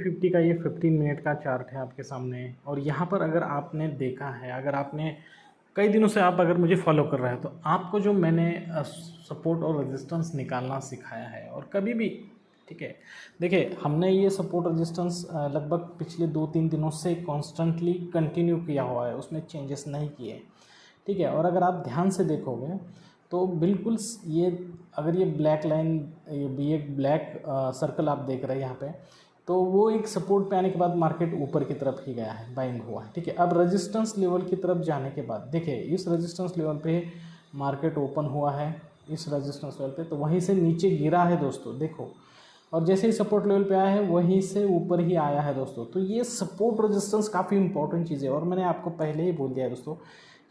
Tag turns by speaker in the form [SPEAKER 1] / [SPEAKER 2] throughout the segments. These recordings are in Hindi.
[SPEAKER 1] 50 का ये 15 मिनट का चार्ट है आपके सामने। और यहाँ पर अगर आपने देखा है, अगर आपने कई दिनों से आप अगर मुझे फॉलो कर रहे हैं, तो आपको जो मैंने सपोर्ट और रेजिस्टेंस निकालना सिखाया है, और कभी भी, ठीक है, देखिए हमने ये सपोर्ट रेजिस्टेंस लगभग पिछले 2-3 दिनों से कॉन्स्टेंटली कंटिन्यू किया हुआ है, उसमें चेंजेस नहीं किए, ठीक है। और अगर आप ध्यान से देखोगे तो बिल्कुल ये, अगर ये ब्लैक लाइन, ये एक ब्लैक सर्कल आप देख रहे हैं यहाँ पे, तो वो एक सपोर्ट पे आने के बाद मार्केट ऊपर की तरफ ही गया है, बाइंग हुआ है, ठीक है। अब रेजिस्टेंस लेवल की तरफ जाने के बाद देखिए इस रेजिस्टेंस लेवल पे मार्केट ओपन हुआ है, इस रेजिस्टेंस लेवल पे, तो वहीं से नीचे गिरा है दोस्तों, देखो। और जैसे ही सपोर्ट लेवल पे आया है वहीं से ऊपर ही आया है दोस्तों। तो ये सपोर्ट रेजिस्टेंस काफ़ी इंपॉर्टेंट चीज़ है। और मैंने आपको पहले ही बोल दिया है दोस्तों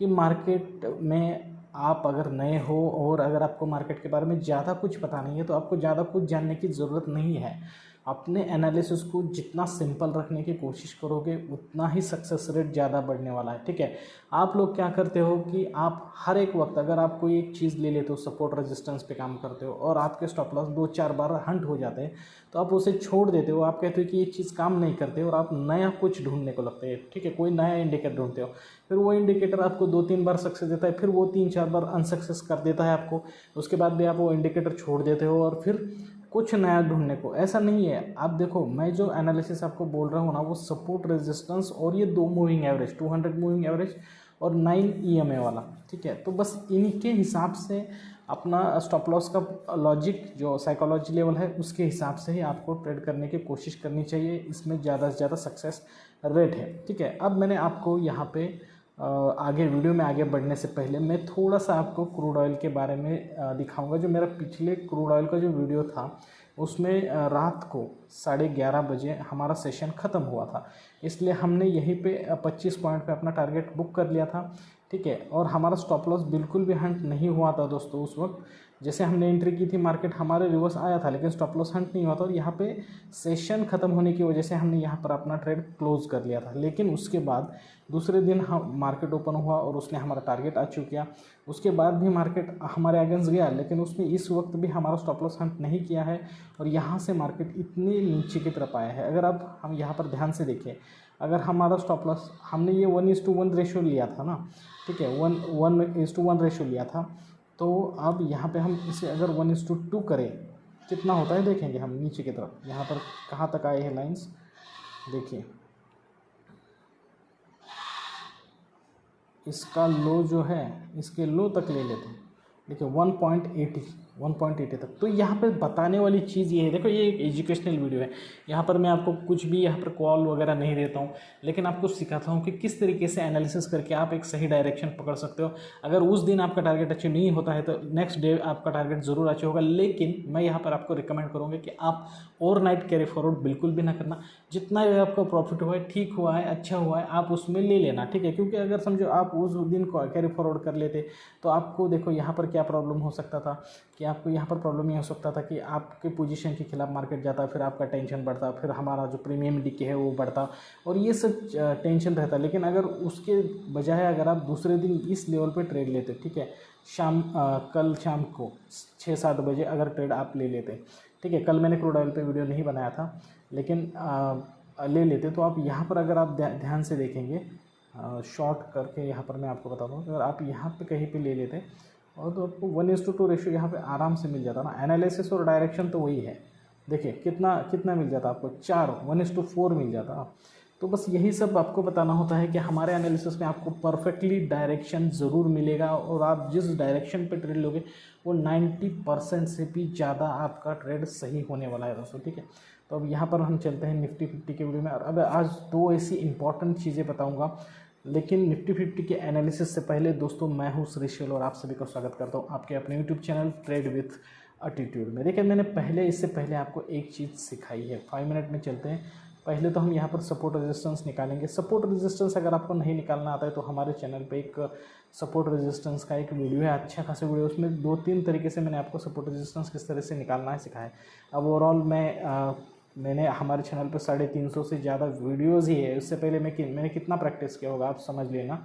[SPEAKER 1] कि मार्केट में आप अगर नए हो और अगर आपको मार्केट के बारे में ज़्यादा कुछ पता नहीं है, तो आपको ज़्यादा कुछ जानने की ज़रूरत नहीं है। अपने एनालिसिस को जितना सिंपल रखने की कोशिश करोगे उतना ही सक्सेस रेट ज़्यादा बढ़ने वाला है, ठीक है। आप लोग क्या करते हो कि आप हर एक वक्त अगर आप कोई एक चीज़ ले लेते हो, सपोर्ट रेजिस्टेंस पे काम करते हो, और आपके स्टॉप लॉस 2-4 बार हंट हो जाते हैं, तो आप उसे छोड़ देते हो। आप कहते हो कि ये चीज़ काम नहीं करते, और आप नया कुछ ढूंढने को लगते हैं, ठीक है। कोई नया इंडिकेटर ढूंढते हो, फिर वो इंडिकेटर आपको 2-3 बार सक्सेस देता है, फिर वो 3-4 बार अनसक्सेस कर देता है आपको, उसके बाद भी आप वो इंडिकेटर छोड़ देते हो और फिर कुछ नया ढूंढने को। ऐसा नहीं है। आप देखो, मैं जो एनालिसिस आपको बोल रहा हूँ ना, वो सपोर्ट रेजिस्टेंस और ये 2 मूविंग एवरेज, 200 मूविंग एवरेज और 9 ईएमए वाला, ठीक है। तो बस इनके हिसाब से अपना स्टॉप लॉस का लॉजिक, जो साइकोलॉजी लेवल है, उसके हिसाब से ही आपको ट्रेड करने की कोशिश करनी चाहिए। इसमें ज़्यादा से ज़्यादा सक्सेस रेट है, ठीक है। अब मैंने आपको यहाँ पे आगे वीडियो में आगे बढ़ने से पहले मैं थोड़ा सा आपको क्रूड ऑयल के बारे में दिखाऊंगा। जो मेरा पिछले क्रूड ऑयल का जो वीडियो था, उसमें रात को 11:30 बजे हमारा सेशन ख़त्म हुआ था, इसलिए हमने यहीं पे 25 पॉइंट पे अपना टारगेट बुक कर लिया था, ठीक है। और हमारा स्टॉप लॉस बिल्कुल भी हंट नहीं हुआ था दोस्तों उस वक्त। जैसे हमने एंट्री की थी, मार्केट हमारे रिवर्स आया था, लेकिन स्टॉप लॉस हंट नहीं हुआ था। और यहाँ पे सेशन ख़त्म होने की वजह से हमने यहाँ पर अपना ट्रेड क्लोज कर लिया था। लेकिन उसके बाद दूसरे दिन हम मार्केट ओपन हुआ और उसने हमारा टारगेट अचीव किया। उसके बाद भी मार्केट हमारे अगेंस्ट गया, लेकिन उसने इस वक्त भी हमारा स्टॉप लॉस हंट नहीं किया है, और यहाँ से मार्केट इतने नीचे की तरफ आया है। अगर अब हम यहाँ पर ध्यान से देखें, अगर हमारा स्टॉप लॉस, हमने ये 1:1 रेशो लिया था ना, ठीक है, 1:1 रेशो लिया था। तो अब यहाँ पे हम इसे अगर 1:2 करें, कितना होता है देखेंगे हम नीचे की तरफ। यहाँ पर कहाँ तक आए हैं लाइंस, देखिए इसका लो जो है, इसके लो तक ले लेते हैं, देखिए 1.80 तक। तो यहाँ पर बताने वाली चीज़ ये है, देखो ये एक एजुकेशनल वीडियो है। यहाँ पर मैं आपको कुछ भी यहाँ पर कॉल वगैरह नहीं देता हूँ, लेकिन आपको सिखाता हूँ कि किस तरीके से एनालिसिस करके आप एक सही डायरेक्शन पकड़ सकते हो। अगर उस दिन आपका टारगेट अचीव नहीं होता है, तो नेक्स्ट डे आपका टारगेट ज़रूर अचीव होगा। लेकिन मैं यहाँ पर आपको रिकमेंड करूँगा कि आप ओवरनाइट कैरी फॉरवर्ड बिल्कुल भी ना करना। जितना भी आपका प्रॉफिट हुआ है, ठीक हुआ है, अच्छा हुआ है, आप उसमें ले लेना, ठीक है। क्योंकि अगर समझो आप उस दिन को कैरी फॉरवर्ड कर लेते, तो आपको देखो यहाँ पर क्या प्रॉब्लम हो सकता था कि आपको यहाँ पर प्रॉब्लम ये हो सकता था कि आपके पोजीशन के खिलाफ मार्केट जाता, फिर आपका टेंशन बढ़ता, फिर हमारा जो प्रीमियम डीके है वो बढ़ता, और ये सब टेंशन रहता। लेकिन अगर उसके बजाय अगर आप दूसरे दिन इस लेवल पे ट्रेड लेते, ठीक है, कल शाम को 6-7 बजे अगर ट्रेड आप ले लेते, ठीक है, कल मैंने क्रूड ऑयल पे वीडियो नहीं बनाया था, लेकिन ले लेते, तो आप यहाँ पर अगर आप ध्यान से देखेंगे, शॉर्ट करके यहाँ पर मैं आपको बता दूँ, अगर आप यहाँ पे कहीं पे ले लेते, और तो आपको 1:2 रेशो यहाँ पे आराम से मिल जाता ना। एनालिसिस और डायरेक्शन तो वही है, देखिए कितना मिल जाता आपको, 1:4 मिल जाता। तो बस यही सब आपको बताना होता है कि हमारे एनालिसिस में आपको परफेक्टली डायरेक्शन ज़रूर मिलेगा, और आप जिस डायरेक्शन पे ट्रेड लोगे वो 90% से भी ज़्यादा आपका ट्रेड सही होने वाला है दोस्तों, ठीक है। तो अब यहाँ पर हम चलते हैं निफ्टी 50 के वीडियो में। और अब आज 2 ऐसी इंपॉर्टेंट चीज़ें बताऊँगा, लेकिन निफ्टी 50 के एनालिसिस से पहले दोस्तों, मैं हूँ श्रीशैल और आप सभी को स्वागत करता हूँ आपके अपने YouTube channel trade with attitude में। देखिए मैंने इससे पहले आपको एक चीज़ सिखाई है। 5 मिनट में चलते हैं। पहले तो हम यहाँ पर सपोर्ट रेजिस्टेंस निकालेंगे। सपोर्ट रेजिस्टेंस अगर आपको नहीं निकालना आता है, तो हमारे चैनल पे एक सपोर्ट रेजिस्टेंस का एक वीडियो है, अच्छा खासा वीडियो। उसमें 2-3 तरीके से मैंने आपको सपोर्ट रेजिस्टेंस किस तरह से निकालना है सिखाया है। अब ओवरऑल मैंने हमारे चैनल पर 350 से ज़्यादा वीडियोज़ ही है। उससे पहले मैंने कितना प्रैक्टिस किया होगा आप समझ लेना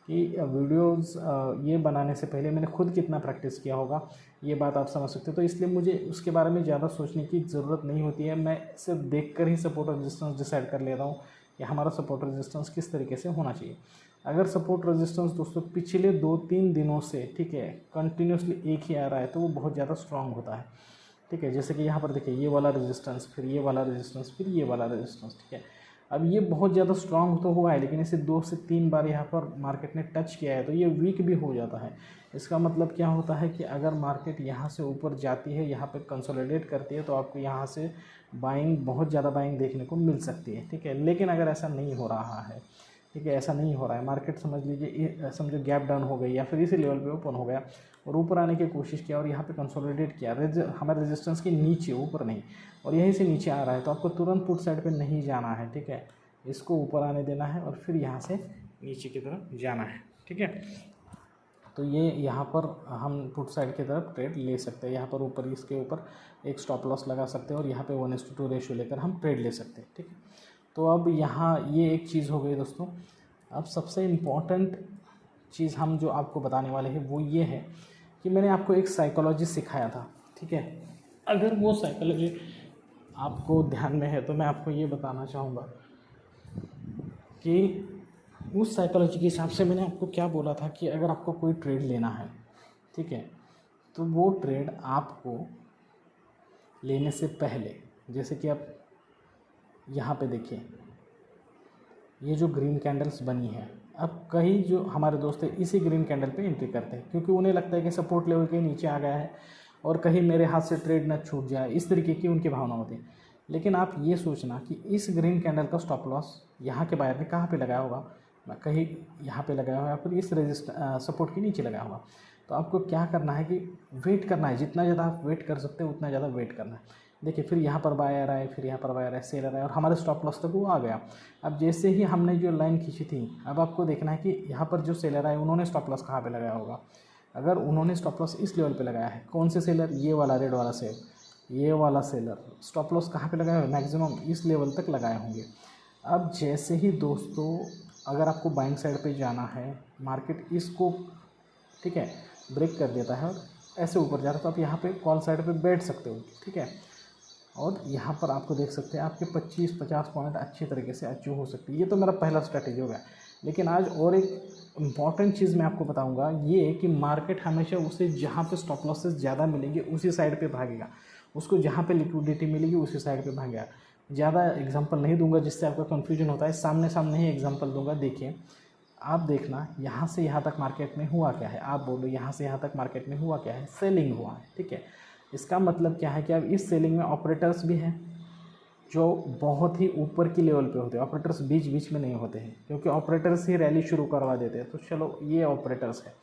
[SPEAKER 1] कि वीडियोस ये बनाने से पहले मैंने खुद कितना प्रैक्टिस किया होगा, ये बात आप समझ सकते हो। तो इसलिए मुझे उसके बारे में ज़्यादा सोचने की ज़रूरत नहीं होती है, मैं सिर्फ देख कर ही सपोर्ट रेजिस्टेंस डिसाइड कर लेता हूँ कि हमारा सपोर्ट रेजिस्टेंस किस तरीके से होना चाहिए। अगर सपोर्ट रेजिस्टेंस दोस्तों पिछले 2-3 दिनों से, ठीक है, कंटिन्यूसली एक ही आ रहा है तो वो बहुत ज़्यादा स्ट्रांग होता है, ठीक है। जैसे कि यहाँ पर देखिए ये वाला रेजिस्टेंस, फिर ये वाला रेजिस्टेंस, फिर ये वाला रेजिस्टेंस, ठीक है। अब ये बहुत ज़्यादा स्ट्रांग तो हुआ है, लेकिन इसे 2 से 3 बार यहाँ पर मार्केट ने टच किया है तो ये वीक भी हो जाता है। इसका मतलब क्या होता है कि अगर मार्केट यहाँ से ऊपर जाती है, यहाँ पे कंसोलिडेट करती है, तो आपको यहाँ से बाइंग, बहुत ज़्यादा बाइंग देखने को मिल सकती है, ठीक है। लेकिन अगर ऐसा नहीं हो रहा है, ठीक है, ऐसा नहीं हो रहा है, मार्केट समझ लीजिए समझो गैप डाउन हो गई या फिर इसी लेवल पे ओपन हो गया और ऊपर आने की कोशिश किया और यहाँ पे कंसोलिडेट किया हमारे रेजिस्टेंस के नीचे, ऊपर नहीं, और यहीं से नीचे आ रहा है, तो आपको तुरंत पुट साइड पे नहीं जाना है, ठीक है। इसको ऊपर आने देना है और फिर यहाँ से नीचे की तरफ जाना है, ठीक है। तो ये यहाँ पर हम पुट साइड की तरफ ट्रेड ले सकते हैं। यहाँ पर ऊपर, इसके ऊपर एक स्टॉप लॉस लगा सकते हैं और यहाँ पे 1:2 रेशियो लेकर हम ट्रेड ले सकते हैं, ठीक है। तो अब यहाँ ये एक चीज़ हो गई दोस्तों। अब सबसे इम्पॉर्टेंट चीज़ हम जो आपको बताने वाले हैं वो ये है कि मैंने आपको एक साइकोलॉजी सिखाया था, ठीक है। अगर वो साइकोलॉजी आपको ध्यान में है तो मैं आपको ये बताना चाहूँगा कि उस साइकोलॉजी के हिसाब से मैंने आपको क्या बोला था कि अगर आपको कोई ट्रेड लेना है, ठीक है, तो वो ट्रेड आपको लेने से पहले, जैसे कि आप यहाँ पे देखिए ये जो ग्रीन कैंडल्स बनी है, अब कई जो हमारे दोस्त हैं इसी ग्रीन कैंडल पे एंट्री करते हैं क्योंकि उन्हें लगता है कि सपोर्ट लेवल के नीचे आ गया है और कहीं मेरे हाथ से ट्रेड ना छूट जाए, इस तरीके की उनकी भावना होती है। लेकिन आप ये सोचना कि इस ग्रीन कैंडल का स्टॉप लॉस यहाँ के बायर ने कहाँ पे लगाया होगा, कहीं यहाँ पे लगाया होगा या फिर इस सपोर्ट के नीचे लगाया होगा। तो आपको क्या करना है कि वेट करना है, जितना ज़्यादा आप वेट कर सकते हैं उतना ज़्यादा वेट करना है। देखिए फिर यहाँ पर बायर आए, फिर यहाँ पर बायर आए, सेलर आए और हमारे स्टॉप लॉस तक वो आ गया। अब जैसे ही हमने जो लाइन खींची थी, अब आपको देखना है कि यहाँ पर जो सेलर आए उन्होंने स्टॉप लॉस कहाँ पे लगाया होगा। अगर उन्होंने स्टॉप लॉस इस लेवल पे लगाया है, कौन से सेलर, ये वाला रेड वाला सेल, ये वाला सेलर स्टॉप लॉस कहाँ पे लगाया है, मैक्सिमम इस लेवल तक लगाए होंगे। अब जैसे ही दोस्तों अगर आपको बाइंग साइड पे जाना है, मार्केट इसको, ठीक है, ब्रेक कर देता है और ऐसे ऊपर जा रहा है, तो आप यहाँ पे कॉल साइड पे बैठ सकते हो, ठीक है। और यहाँ पर आपको देख सकते हैं आपके 25-50 पॉइंट अच्छी तरीके से अचीव हो सकती है। ये तो मेरा पहला स्ट्रैटेजी हो गया। लेकिन आज और एक इम्पॉर्टेंट चीज़ मैं आपको बताऊंगा, ये कि मार्केट हमेशा उसे जहाँ पे स्टॉप लॉसेस ज़्यादा मिलेंगे उसी साइड पे भागेगा, उसको जहाँ पे लिक्विडिटी मिलेगी उसी साइड पे भागेगा। ज़्यादा एग्जांपल नहीं दूंगा जिससे आपका कन्फ्यूजन होता है, सामने सामने ही एग्जांपल दूंगा। देखिए आप देखना यहाँ से यहाँ तक मार्केट में हुआ क्या है, आप बोलो यहाँ से यहाँ तक मार्केट में हुआ क्या है, सेलिंग हुआ है, ठीक है। इसका मतलब क्या है कि अब इस सेलिंग में ऑपरेटर्स भी हैं जो बहुत ही ऊपर की लेवल पे होते हैं। ऑपरेटर्स बीच बीच में नहीं होते हैं क्योंकि ऑपरेटर्स ही रैली शुरू करवा देते हैं। तो चलो ये ऑपरेटर्स है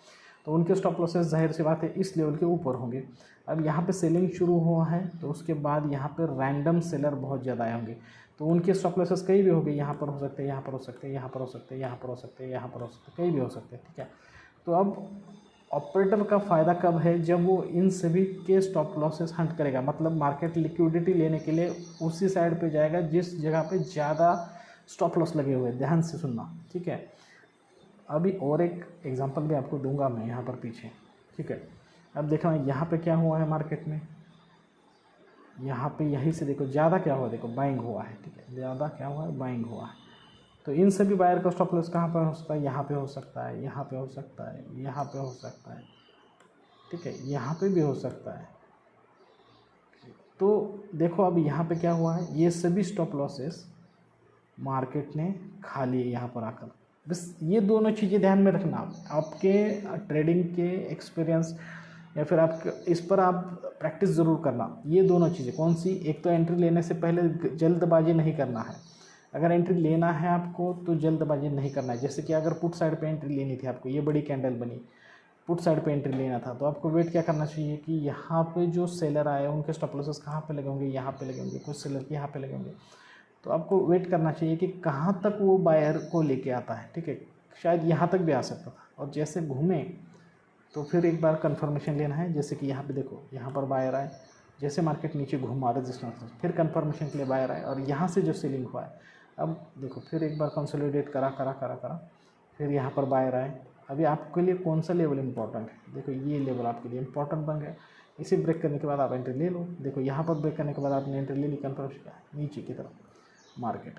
[SPEAKER 1] तो उनके स्टॉप लॉसेस जाहिर सी बात है इस लेवल के ऊपर होंगे। अब यहाँ पे सेलिंग शुरू हुआ है तो उसके बाद यहाँ पे रैंडम सेलर बहुत ज़्यादा आए होंगे, तो उनके स्टॉप लॉसेस कहीं भी हो गए, यहाँ पर हो सकते हैं, यहाँ पर हो सकते हैं, यहाँ पर हो सकते हैं, यहाँ पर हो सकते हैं, यहाँ पर हो सकते हैं, कहीं भी हो सकते हैं, ठीक है। तो अब ऑपरेटर का फ़ायदा कब है, जब वो इन सभी के स्टॉप लॉसेस हंट करेगा, मतलब मार्केट लिक्विडिटी लेने के लिए उसी साइड पे जाएगा जिस जगह पे ज़्यादा स्टॉप लॉस लगे हुए हैं। ध्यान से सुनना, ठीक है। अभी और एक एग्जांपल भी आपको दूंगा मैं यहाँ पर पीछे, ठीक है। अब देखना यहाँ पे क्या हुआ है मार्केट में, यहाँ पे यहीं से देखो ज़्यादा क्या हुआ, देखो बाइंग हुआ है, ठीक है, ज़्यादा क्या हुआ है, बाइंग हुआ है। तो इन सभी बायर का स्टॉप लॉस कहाँ पर हो सकता है, यहाँ पे हो सकता है, यहाँ पे हो सकता है, यहाँ पे हो सकता है, ठीक है, यहाँ पे भी हो सकता है। तो देखो अब यहाँ पे क्या हुआ है, ये सभी स्टॉप लॉसेस मार्केट ने खा लिए यहाँ पर आकर। बस ये दोनों चीज़ें ध्यान में रखना, आपके ट्रेडिंग के एक्सपीरियंस या फिर आप इस पर आप प्रैक्टिस ज़रूर करना। ये दोनों चीज़ें कौन सी, एक तो एंट्री लेने से पहले जल्दबाजी नहीं करना है। अगर एंट्री लेना है आपको तो जल्दबाजी नहीं करना है। जैसे कि अगर पुट साइड पे एंट्री लेनी थी आपको, ये बड़ी कैंडल बनी, पुट साइड पे एंट्री लेना था, तो आपको वेट क्या करना चाहिए कि यहाँ पे जो सेलर आए उनके स्टॉप लॉसेस कहाँ पे लगे होंगे, यहाँ पे लगे होंगे, कुछ सेलर के यहाँ पे लगे होंगे। तो आपको वेट करना चाहिए कि कहाँ तक वो बायर को लेके आता है, ठीक है। शायद यहाँ तक भी आ सकता था और जैसे घूमे तो फिर एक बार कंफर्मेशन लेना है। जैसे कि यहाँ पे देखो, यहाँ पर बायर आए, जैसे मार्केट नीचे घुमा रेजिस्टेंस, फिर कंफर्मेशन के लिए बायर आए और यहाँ से जो सेलिंग हुआ है, अब देखो फिर एक बार कंसोलिडेट करा, फिर यहाँ पर बायर आए, अभी आपके लिए कौन सा लेवल इंपॉर्टेंट है, देखो ये लेवल आपके लिए इंपॉर्टेंट बन गया। इसे ब्रेक करने के बाद आप एंट्री ले लो। देखो यहाँ पर ब्रेक करने के बाद आपने एंट्री ले ली, कन्फर्मेशन का नीचे की तरफ मार्केट,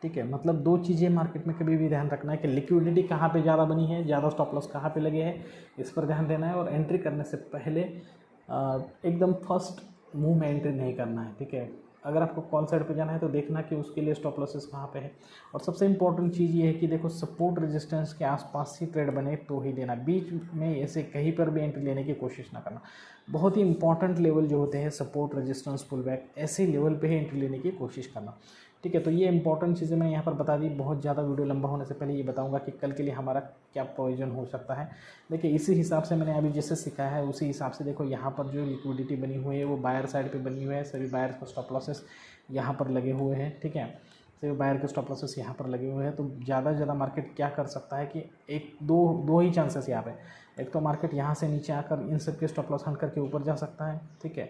[SPEAKER 1] ठीक है। मतलब दो चीज़ें मार्केट में कभी भी ध्यान रखना है कि लिक्विडिटी कहाँ पे ज़्यादा बनी है, ज़्यादा स्टॉप लॉस कहाँ पे लगे हैं, इस पर ध्यान देना है। और एंट्री करने से पहले एकदम फर्स्ट मूव में एंट्री नहीं करना है, ठीक है। अगर आपको कॉल साइड पे जाना है तो देखना कि उसके लिए स्टॉप लॉसेस कहाँ पे है। और सबसे इंपॉर्टेंट चीज़ ये है कि देखो सपोर्ट रेजिस्टेंस के आसपास ही ट्रेड बने तो ही लेना, बीच में ऐसे कहीं पर भी एंट्री लेने की कोशिश ना करना। बहुत ही इंपॉर्टेंट लेवल जो होते हैं सपोर्ट रेजिस्टेंस पुल बैक, ऐसे लेवल पे ही एंट्री लेने की कोशिश करना, ठीक है। तो ये इंपॉर्टेंट चीज़ें मैंने यहाँ पर बता दी। बहुत ज़्यादा वीडियो लंबा होने से पहले ये बताऊंगा कि कल के लिए हमारा क्या प्रोविजन हो सकता है। देखिए इसी हिसाब से मैंने अभी जैसे सीखा है उसी हिसाब से देखो यहाँ पर जो लिक्विडिटी बनी हुई है वो बायर साइड पे बनी हुई है। सभी बायर का स्टॉप लॉसेस यहाँ पर लगे हुए हैं, ठीक है। सभी बायर के स्टॉप लॉसेस यहाँ पर लगे हुए हैं। तो ज़्यादा से ज़्यादा मार्केट क्या कर सकता है कि एक दो ही चांसेस यहाँ पे, एक तो मार्केट यहाँ से नीचे आकर इन सब के स्टॉप लॉस हट करके ऊपर जा सकता है, ठीक है,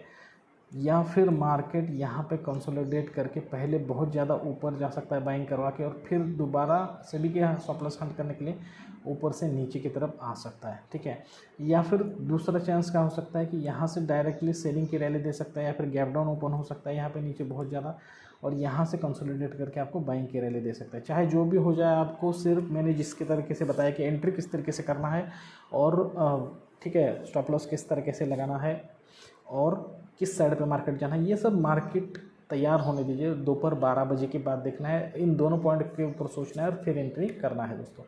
[SPEAKER 1] या फिर मार्केट यहाँ पे कंसोलिडेट करके पहले बहुत ज़्यादा ऊपर जा सकता है बाइंग करवा के, और फिर दोबारा सभी के स्टॉप लॉस हट करने के लिए ऊपर से नीचे की तरफ आ सकता है, ठीक है। या फिर दूसरा चांस क्या हो सकता है कि यहाँ से डायरेक्टली सेलिंग की रैली दे सकता है, या फिर गैप डाउन ओपन हो सकता है यहाँ पे नीचे बहुत ज़्यादा, और यहाँ से कंसोलिडेट करके आपको बाइंग की रैली दे सकता है। चाहे जो भी हो जाए, आपको सिर्फ मैंने जिसके तरीके से बताया कि एंट्री किस तरीके से करना है और ठीक है स्टॉप लॉस किस तरीके से लगाना है और किस साइड पे मार्केट जाना है, ये सब मार्केट तैयार होने दीजिए। दोपहर 12 बजे के बाद देखना है, इन दोनों पॉइंट के ऊपर सोचना है और फिर एंट्री करना है दोस्तों,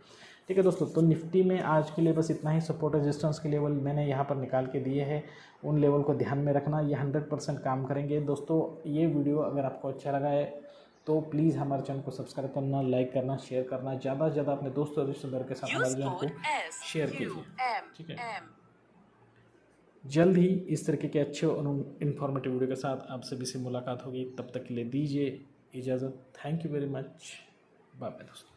[SPEAKER 1] ठीक है दोस्तों। तो निफ्टी में आज के लिए बस इतना ही। सपोर्ट रेजिस्टेंस के लेवल मैंने यहाँ पर निकाल के दिए हैं, उन लेवल को ध्यान में रखना, ये 100% काम करेंगे दोस्तों। ये वीडियो अगर आपको अच्छा लगा है तो प्लीज़ हमारे चैनल को सब्सक्राइब करना, लाइक करना, शेयर करना, ज़्यादा से ज़्यादा अपने दोस्तों और रिश्तेदार के साथ हमारे चैनल को शेयर कीजिए, ठीक है। जल्द ही इस तरीके के अच्छे और इन्फॉर्मेटिव वीडियो के साथ आप सभी से मुलाकात होगी। तब तक के लिए दीजिए इजाज़त। Thank you very much, bye bye दोस्तों।